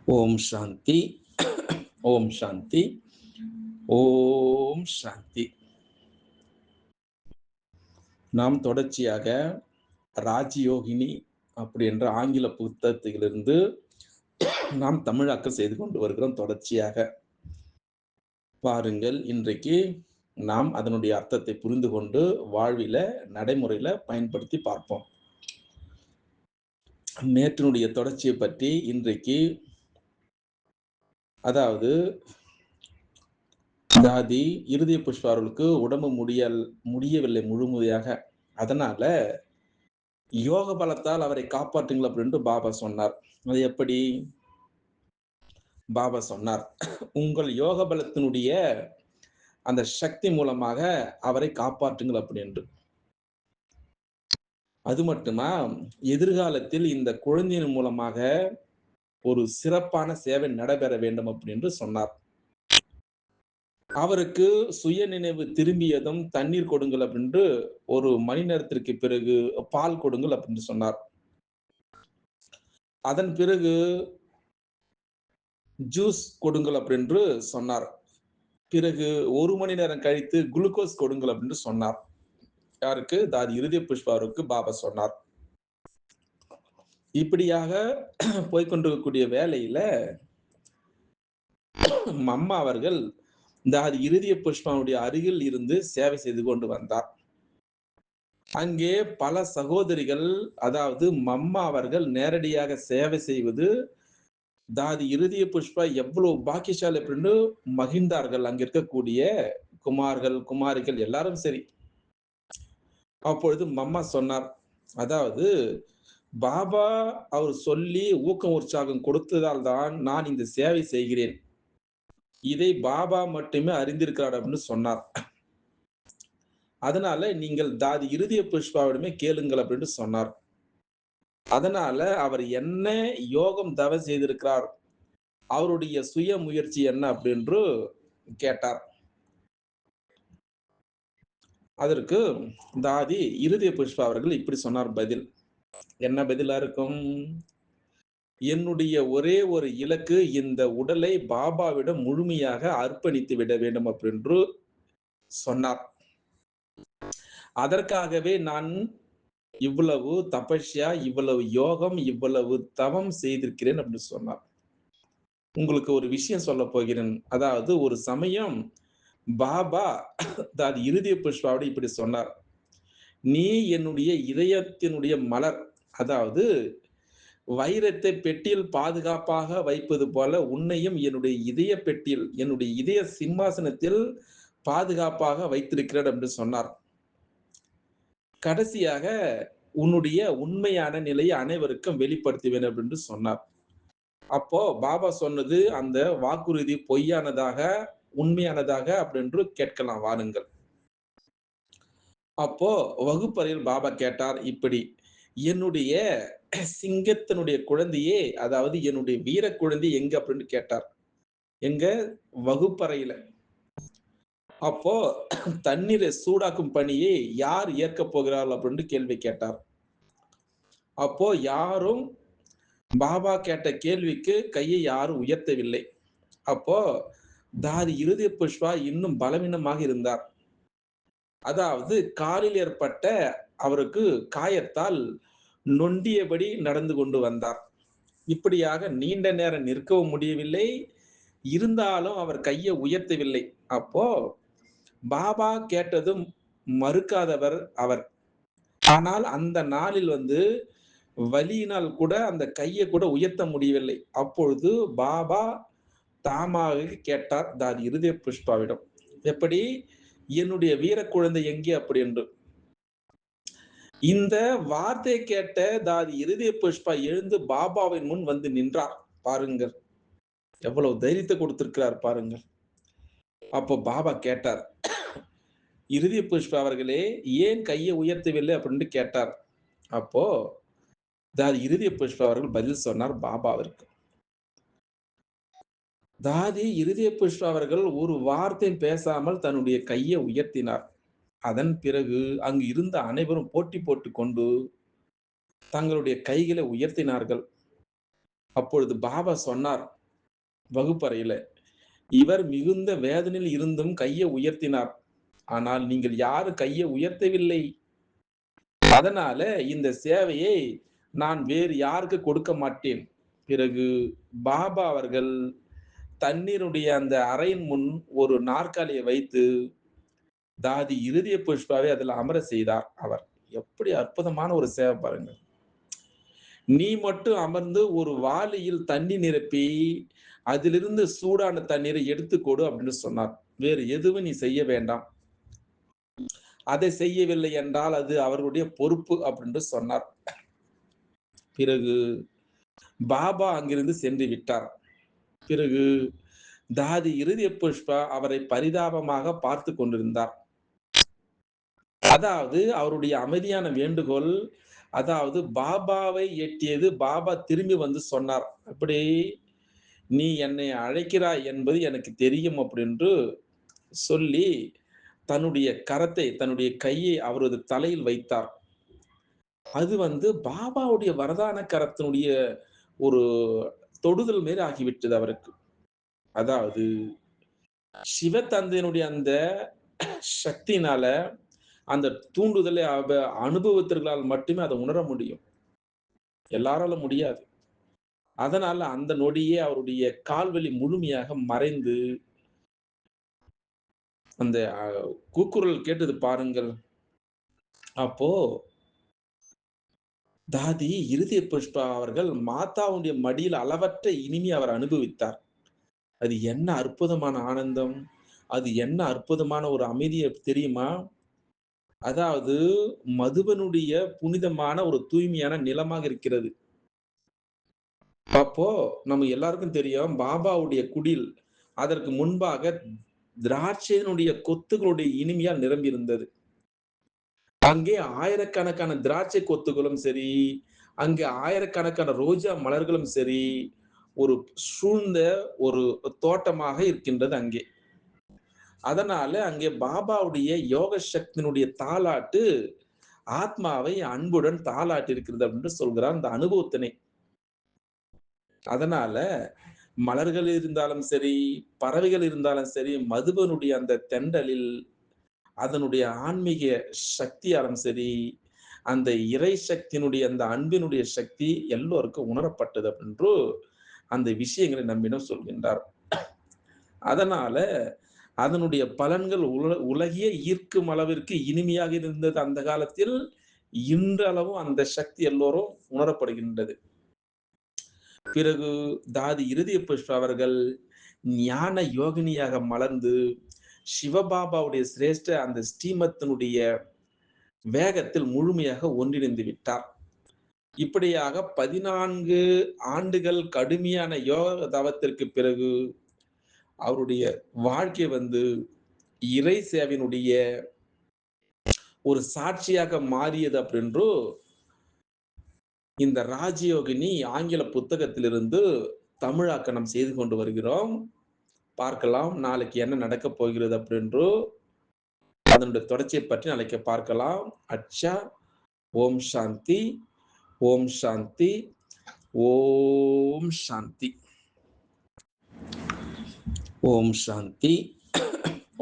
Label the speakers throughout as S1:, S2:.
S1: ஓம் சாந்தி. ஓம் சாந்தி. ஓம் சாந்தி. நாம் தொடர்ச்சியாக ராஜயோகினி அப்படி என்ற ஆங்கில புத்தகத்திலிருந்து நாம் தமிழாக்கம் செய்து கொண்டு வருகிறோம். தொடர்ச்சியாக பாருங்கள், இன்றைக்கு நாம் அதனுடைய அர்த்தத்தை புரிந்து கொண்டு வாழ்வில நடைமுறையில பயன்படுத்தி பார்ப்போம். நேற்றினுடைய தொடர்ச்சியை பற்றி இன்றைக்கு, அதாவது தாதி இருதய புஷ்பா அவர்களுக்கு உடம்பு முடியவில்லை முழுமையாக. அதனால யோக பலத்தால் அவரை காப்பாற்றுங்கள் அப்படின்ட்டு பாபா சொன்னார். அது எப்படி? பாபா சொன்னார், உங்கள் யோக பலத்தினுடைய அந்த சக்தி மூலமாக அவரை காப்பாற்றுங்கள் அப்படின்று. அது மட்டுமா, எதிர்காலத்தில் இந்த குழந்தையின் மூலமாக ஒரு சிறப்பான சேவை நடைபெற வேண்டும் அப்படின்னு சொன்னார். அவருக்கு சுய நினைவு திரும்பியதும் தண்ணீர் கொடுங்கள் அப்படின்று, ஒரு மணி நேரத்திற்கு பிறகு பால் கொடுங்கள் அப்படின்னு சொன்னார். அதன் பிறகு ஜூஸ் கொடுங்கள் அப்படின்று சொன்னார். பிறகு 1 மணி நேரம் கழித்து குளுக்கோஸ் கொடுங்கள் அப்படின்னு சொன்னார். யாருக்கு? தாதி இருதய புஷ்பாருக்கு பாபா சொன்னார். இப்படியாக போய்கொண்டிருக்கக்கூடிய வேளையில மம்மா அவர்கள் தாதி இருதய புஷ்பாவுடைய அருகில் இருந்து சேவை செய்து கொண்டு வந்தார். அங்கே பல சகோதரிகள், அதாவது மம்மா அவர்கள் நேரடியாக சேவை செய்வது தாதி இருதய புஷ்பா எவ்வளவு பாக்கியசாலி அப்படின்னு மகிழ்ந்தார்கள். அங்க இருக்கக்கூடிய குமார்கள், குமாரிகள் எல்லாரும் சரி. அப்பொழுது மம்மா சொன்னார், அதாவது பாபா அவர் சொல்லி ஊக்கம் உற்சாகம் கொடுத்ததால் தான் நான் இந்த சேவை செய்கிறேன். இதை பாபா மட்டுமே அறிந்திருக்கிறார் அப்படின்னு சொன்னார். அதனால நீங்கள் தாதி இருதய புஷ்பாவிடமே கேளுங்கள் அப்படின்னு சொன்னார். அதனால அவர் என்ன யோகம் தவ செய்திருக்கிறார், அவருடைய சுய முயற்சி என்ன அப்படின்னு கேட்டார். அதற்கு தாதி இருதய புஷ்பா அவர்கள் இப்படி சொன்னார் பதில். என்ன பதிலா இருக்கும்? என்னுடைய ஒரே ஒரு இலக்கு இந்த உடலை பாபாவிடம் முழுமையாக அர்ப்பணித்து விட வேண்டும் அப்படின்னு சொன்னார். அதற்காகவே நான் இவ்வளவு தபஸ்யா, இவ்வளவு யோகம், இவ்வளவு தவம் செய்திருக்கிறேன் அப்படின்னு சொன்னார். உங்களுக்கு ஒரு விஷயம் சொல்ல போகிறேன். அதாவது ஒரு சமயம் பாபா தாதி இருதய புஷ்பாவோட இப்படி சொன்னார், நீ என்னுடைய இதயத்தினுடைய மலர், அதாவது வைரத்தை பெட்டியில் பாதுகாப்பாக வைப்பது போல உன்னையும் என்னுடைய இதய பெட்டியில், என்னுடைய இதய சிம்மாசனத்தில் பாதுகாப்பாக வைத்திருக்கிறேன் என்று சொன்னார். கடைசியாக உன்னுடைய உண்மையான நிலையை அனைவருக்கும் வெளிப்படுத்துவேன் என்று சொன்னார். அப்போ பாபா சொன்னது அந்த வாக்குறுதி பொய்யானதாக உண்மையானதாக அப்படின்னு கேட்கலாம் வாருங்கள். அப்போ வகுப்பறையில் பாபா கேட்டார் இப்படி, என்னுடைய சிங்கத்தினுடைய குழந்தையே, அதாவது என்னுடைய வீர குழந்தை எங்க அப்படின்னு கேட்டார். எங்க? வகுப்பறையில. அப்போ தண்ணீரை சூடாக்கும் பணியை யார் ஏற்க போகிறார்கள் அப்படின்னு கேள்வி கேட்டார். அப்போ யாரும் பாபா கேட்ட கேள்விக்கு கையை யாரும் உயர்த்தவில்லை. அப்போ தாதி இருதய புஷ்பா இன்னும் பலவீனமாக இருந்தார். அதாவது காலில் ஏற்பட்ட அவருக்கு காயத்தால் நொண்டியபடி நடந்து கொண்டு வந்தார். இப்படியாக நீண்ட நேரம் நிற்கவும் முடியவில்லை. இருந்தாலும் அவர் கையை உயர்த்தவில்லை. அப்போ பாபா கேட்டதும் மறுக்காதவர் அவர். ஆனால் அந்த நாளில் வலியினால் கூட அந்த கையை கூட உயர்த்த முடியவில்லை. அப்பொழுது பாபா தாமாக கேட்டார் தாதி இருதய புஷ்பாவிடம், எப்படி? என்னுடைய வீர குழந்தை எங்கே அப்படி என்று. இந்த வார்த்தை கேட்ட தாதி இருதய புஷ்பா எழுந்து பாபாவின் முன் வந்து நின்றார். பாருங்கள், எவ்வளவு தைரியத்தை கொடுத்திருக்கிறார் பாருங்கள். அப்போ பாபா கேட்டார், இருதய புஷ்பா அவர்களே, ஏன் கையை உயர்த்தவில்லை அப்படின்னு கேட்டார். அப்போ தாதி இருதய புஷ்பா அவர்கள் பதில் சொன்னார் பாபாவிற்கு. தாதி இருதய புஷ்பா அவர்கள் ஒரு வார்த்தை பேசாமல் தன்னுடைய கையை உயர்த்தினார். அதன் பிறகு அங்கு இருந்த அனைவரும் போட்டி போட்டுக் கொண்டு தங்களுடைய கைகளை உயர்த்தினார்கள். அப்பொழுது பாபா சொன்னார் வகுப்பறையில, இவர் மிகுந்த வேதனையில் இருந்தும் கையை உயர்த்தினார். ஆனால் நீங்கள் யாரும் கையை உயர்த்தவில்லை. அதனால இந்த சேவையை நான் வேறு யாருக்கு கொடுக்க மாட்டேன். பிறகு பாபா அவர்கள் தண்ணீருடைய அந்த அறையின் முன் ஒரு நாற்காலியை வைத்து தாதி இருதய புஷ்பாவை அதில் அமர செய்தார் அவர். எப்படி அற்புதமான ஒரு சேவை பாருங்க. நீ மட்டும் அமர்ந்து ஒரு வாளியில் தண்ணி நிரப்பி அதிலிருந்து சூடான தண்ணீரை எடுத்துக்கொடு அப்படின்னு சொன்னார். வேறு எதுவும் நீ செய்ய வேண்டாம். அதை செய்யவில்லை என்றால் அது அவர்களுடைய பொறுப்பு அப்படின்னு சொன்னார். பிறகு பாபா அங்கிருந்து சென்று விட்டார். பிறகு தாதி இருதய புஷ்பா அவரை பரிதாபமாக பார்த்து கொண்டிருந்தார். அதாவது அவருடைய அமைதியான வேண்டுகோள், அதாவது பாபாவை எட்டியது. பாபா திரும்பி வந்து சொன்னார், அப்படி நீ என்னை அழைக்கிறாய் என்பது எனக்கு தெரியும் அப்படின்னு சொல்லி தன்னுடைய கரத்தை, தன்னுடைய கையை அவரது தலையில் வைத்தார். அது பாபாவுடைய வரதான கரத்தினுடைய ஒரு தொடுதல் மேல் ஆகிவிட்டது அவருக்கு. அதாவது சிவத்தந்தையினுடைய அந்த சக்தியினால, அந்த தூண்டுதலை அனுபவத்திற்களால் மட்டுமே அதை உணர முடியும். எல்லாராலும் முடியாது. அதனால அந்த நொடியே அவருடைய கால்வலி முழுமையாக மறைந்து அந்த கூக்குரல் கேட்டது பாருங்கள். அப்போ தாதி இருதய புஷ்பா அவர்கள் மாதாவுடைய மடியில் அளவற்ற இனிமை அவர் அனுபவித்தார். அது என்ன அற்புதமான ஆனந்தம், அது என்ன அற்புதமான ஒரு அமைதி தெரியுமா? அதாவது மதுபனுடைய புனிதமான ஒரு தூய்மையான நிலமாக இருக்கிறது. அப்போ நம்ம எல்லாருக்கும் தெரியும், பாபாவுடைய குடில் அதற்கு முன்பாக திராட்சையினுடைய கொத்துகளுடைய இனிமையால் நிரம்பி இருந்தது. அங்கே ஆயிரக்கணக்கான திராட்சை கொத்துகளும் சரி, அங்கே ஆயிரக்கணக்கான ரோஜா மலர்களும் சரி, ஒரு சூழ்ந்த ஒரு தோட்டமாக இருக்கின்றது அங்கே. அதனால அங்கே பாபாவுடைய யோக சக்தியினுடைய தாலாட்டு ஆத்மாவை அன்புடன் தாலாட்டி இருக்கிறது அப்படின்னு சொல்கிறார் அந்த அனுபவத்தினை. அதனால மலர்கள் இருந்தாலும் சரி, பறவைகள் இருந்தாலும் சரி, மதுபனுடைய அந்த தென்றலில் அதனுடைய ஆன்மீக சக்தியாலும் சரி, அந்த இறை சக்தியினுடைய அந்த அன்பினுடைய சக்தி எல்லோருக்கும் உணரப்பட்டது அப்படின்று அந்த விஷயங்களை நம்மிடம் சொல்கின்றார். அதனால அதனுடைய பலன்கள் உலகிய ஈர்க்கும் அளவிற்கு இனிமையாக இருந்தது அந்த காலத்தில். இன்றளவும் அந்த சக்தி எல்லோரும் உணரப்படுகின்றது. பிறகு தாதி இருதய புஷ்பா அவர்கள் ஞான யோகினியாக மலர்ந்து சிவபாபாவுடைய சிரேஷ்ட அந்த ஸ்ரீமத்தினுடைய வேகத்தில் முழுமையாக ஒன்றிணைந்து விட்டார். இப்படியாக 14 ஆண்டுகள் கடுமையான யோக தவத்திற்கு பிறகு அவருடைய வாழ்க்கை இறை சேவையினுடைய ஒரு சாட்சியாக மாறியது அப்படின்று இந்த ராஜயோகினி ஆங்கில புத்தகத்திலிருந்து தமிழாக்கம் செய்து கொண்டு வருகிறோம். பார்க்கலாம் நாளைக்கு என்ன நடக்க போகிறது அப்படின்று அதனுடைய தொடர்ச்சியை பற்றி நாளைக்கு பார்க்கலாம். அச்சா. ஓம் சாந்தி, ஓம் சாந்தி, ஓம் சாந்தி, ஓம் சாந்தி,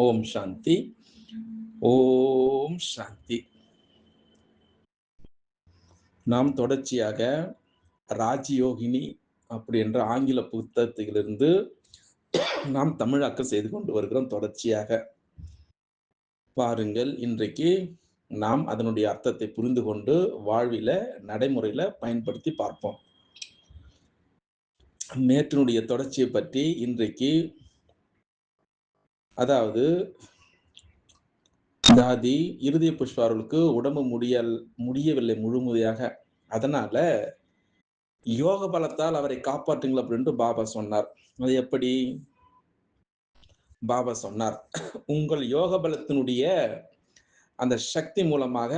S1: ஓம் சாந்தி, ஓம் சாந்தி. நாம் தொடர்ச்சியாக ராஜயோகினி அப்படி என்ற ஆங்கில புத்தகத்திலிருந்து நாம் தமிழாக்கம் செய்து கொண்டு வருகிறோம். தொடர்ச்சியாக பாருங்கள். இன்றைக்கு நாம் அதனுடைய அர்த்தத்தை புரிந்து கொண்டு வாழ்வில நடைமுறையில பயன்படுத்தி பார்ப்போம். நேற்றினுடைய தொடர்ச்சியை பற்றி இன்றைக்கு, அதாவது தாதி இருதய புஷ்பா அவர்களுக்கு உடம்பு முடியவில்லை முழுமுறையாக. அதனால யோக பலத்தால் அவரை காப்பாற்றுங்கள் அப்படின்ட்டு பாபா சொன்னார். அது எப்படி? பாபா சொன்னார், உங்கள் யோக பலத்தினுடைய அந்த சக்தி மூலமாக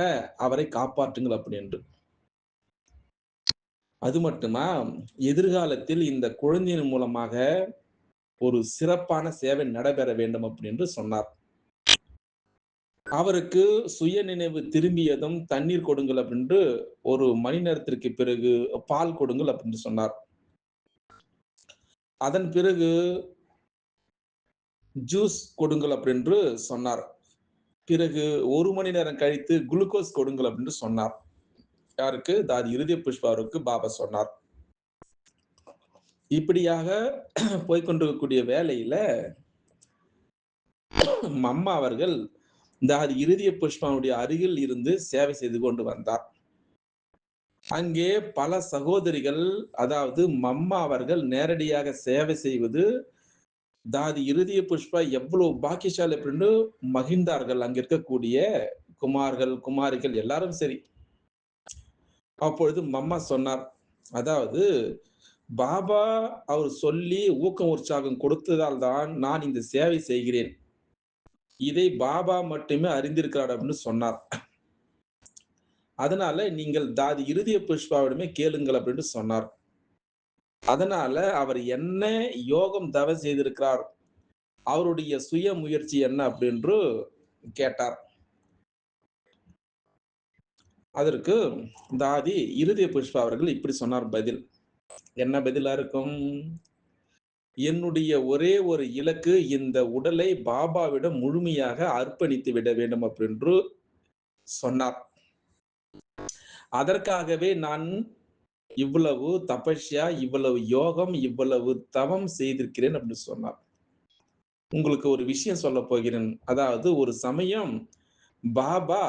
S1: அவரை காப்பாற்றுங்கள் அப்படின்னு. அது மட்டுமா, எதிர்காலத்தில் இந்த குழந்தையின் மூலமாக ஒரு சிறப்பான சேவை நடைபெற வேண்டும் அப்படின்னு சொன்னார். அவருக்கு சுய நினைவு திரும்பியதும் தண்ணீர் கொடுங்கள் அப்படின்று 1 மணி நேரத்திற்கு பிறகு பால் கொடுங்கள் அப்படின்னு சொன்னார். அதன் பிறகு ஜூஸ் கொடுங்கள் அப்படின்னு சொன்னார். பிறகு 1 மணி நேரம் கழித்து குளுக்கோஸ் கொடுங்கள் அப்படின்னு சொன்னார். யாருக்கு? தாதி இருதய புஷ்பாவிற்கு பாபா சொன்னார். இப்படியாக போய்க்கொண்டிருக்கக்கூடிய வேளையில மம்மா அவர்கள் தாதி இருதய புஷ்பாவுடைய அருகில் இருந்து சேவை செய்து கொண்டு வந்தார். அங்கே பல சகோதரிகள், அதாவது மம்மா அவர்கள் நேரடியாக சேவை செய்வது தாதி இருதய புஷ்பா எவ்வளவு பாக்கியசாலி அப்படின்னு மகிழ்ந்தார்கள். அங்க இருக்கக்கூடிய குமார்கள், குமாரிகள் எல்லாரும் சரி. அப்பொழுது மம்மா சொன்னார், அதாவது பாபா அவர் சொல்லி ஊக்கம் உற்சாகம் கொடுத்ததால் தான் நான் இந்த சேவை செய்கிறேன். இதை பாபா மட்டுமே அறிந்திருக்கிறார் அப்படின்னு சொன்னார். அதனால நீங்கள் தாதி இருதய புஷ்பாவிடமே கேளுங்கள் அப்படின்னு சொன்னார். அதனால அவர் என்ன யோகம் தவம் செய்திருக்கிறார், அவருடைய சுய முயற்சி என்ன அப்படின்னு கேட்டார். அதற்கு தாதி இருதய புஷ்பா அவர்கள் இப்படி சொன்னார் பதில். என்ன பதிலா இருக்கும்? என்னுடைய ஒரே ஒரு இலக்கு இந்த உடலை பாபாவிடம் முழுமையாக அர்ப்பணித்து விட வேண்டும் அப்படின்னு சொன்னார். அதற்காகவே நான் இவ்வளவு தபஸ்யா, இவ்வளவு யோகம், இவ்வளவு தவம் செய்திருக்கிறேன் அப்படின்னு சொன்னார். உங்களுக்கு ஒரு விஷயம் சொல்ல போகிறேன். அதாவது ஒரு சமயம் பாபா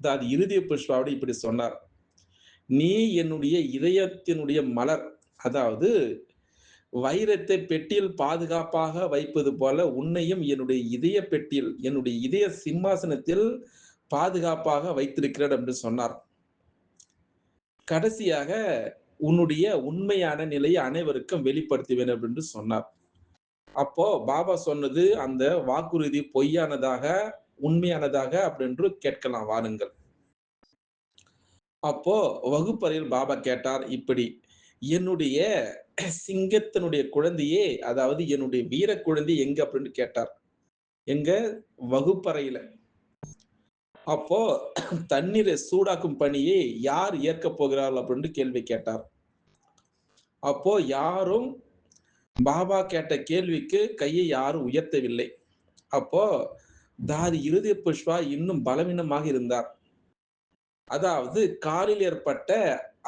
S1: தாதி இருதய புஷ்பாவோட இப்படி சொன்னார். நீ என்னுடைய இதயத்தினுடைய மலர், அதாவது வைரத்தை பெட்டியில் பாதுகாப்பாக வைப்பது போல உன்னையும் என்னுடைய இதய பெட்டியில், என்னுடைய இதய சிம்மாசனத்தில் பாதுகாப்பாக வைத்திருக்கிறேன் என்று சொன்னார். கடைசியாக உன்னுடைய உண்மையான நிலையை அனைவருக்கும் வெளிப்படுத்துவேன் என்று சொன்னார். அப்போ பாபா சொன்னது அந்த வாக்குறுதி பொய்யானதாக, உண்மையானதாக அப்படின்னு கேட்கலாம் வாருங்கள். அப்போ வகுப்பறையில் பாபா கேட்டார் இப்படி, என்னுடைய சிங்கத்தினுடைய குழந்தையே, அதாவது என்னுடைய வீர குழந்தை எங்க அப்படின்னு கேட்டார். எங்க? வகுப்பறையில. அப்போ தண்ணீரை சூடாக்கும் பணியை யார் ஏற்க போகிறார்கள் அப்படின்னு கேள்வி கேட்டார். அப்போ யாரும் பாபா கேட்ட கேள்விக்கு கையை யாரும் உயர்த்தவில்லை. அப்போ தாதி இருதய புஷ்பா இன்னும் பலவீனமாக இருந்தார். அதாவது காலில் ஏற்பட்ட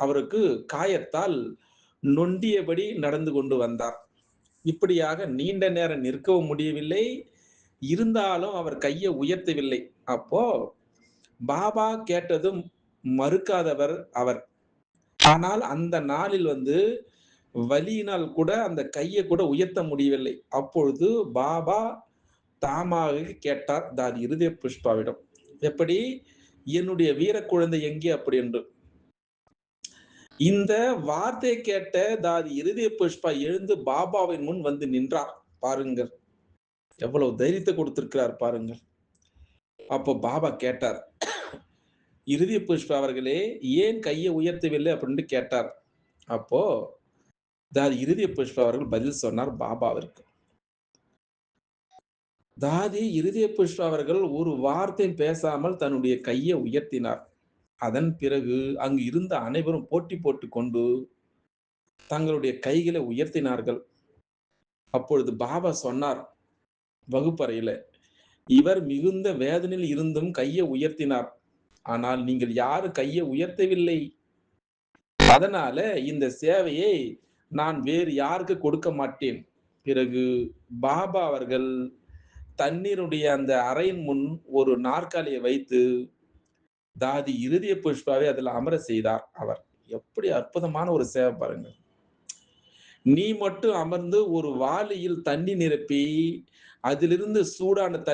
S1: அவருக்கு காயத்தால் நொண்டியபடி நடந்து கொண்டு வந்தார். இப்படியாக நீண்ட நேரம் நிற்கவும் முடியவில்லை. இருந்தாலும் அவர் கையை உயர்த்தவில்லை. அப்போ பாபா கேட்டதும் மறுக்காதவர் அவர். ஆனால் அந்த நாளில் வலியினால் கூட அந்த கையை கூட உயர்த்த முடியவில்லை. அப்பொழுது பாபா தாமாக கேட்டார் தாதி இருதய புஷ்பாவிடம், எப்படி? என்னுடைய வீர குழந்தை எங்கே அப்படி என்று. இந்த வார்த்தை கேட்ட தாதி இருதய புஷ்பா எழுந்து பாபாவின் முன் வந்து நின்றார். பாருங்கள், எவ்வளவு தைரியத்தை கொடுத்திருக்கிறார் பாருங்கள். அப்போ பாபா கேட்டார், இருதய புஷ்பா அவர்களே, ஏன் கையை உயர்த்தவில்லை அப்படின்னு கேட்டார். அப்போ தாதி இருதய புஷ்பா அவர்கள் பதில் சொன்னார் பாபாவிற்கு. தாதி இருதய புஷ்பா அவர்கள் ஒரு வார்த்தை பேசாமல் தன்னுடைய கையை உயர்த்தினார். அதன் பிறகு அங்கு இருந்த அனைவரும் போட்டி போட்டுக் கொண்டு தங்களுடைய கைகளை உயர்த்தினார்கள். அப்பொழுது பாபா சொன்னார் வகுப்பறையில, இவர் மிகுந்த வேதனையில் இருந்தும் கையை உயர்த்தினார். ஆனால் நீங்கள் யாரும் கையை உயர்த்தவில்லை. அதனால இந்த சேவையை நான் வேறு யாருக்கு கொடுக்க மாட்டேன். பிறகு பாபா அவர்கள் தண்ணீருடைய அந்த அறையின் முன் ஒரு நாற்காலியை வைத்து தாதி இருதய புஷ்பாவை அதில் அமர செய்தார். அவர் எப்படி அற்புதமான ஒரு சேவை பாருங்கள். நீ மட்டும் அமர்ந்து ஒரு வாளியில் தண்ணி நிரப்பி அதிலிருந்து சூடான தண்ணி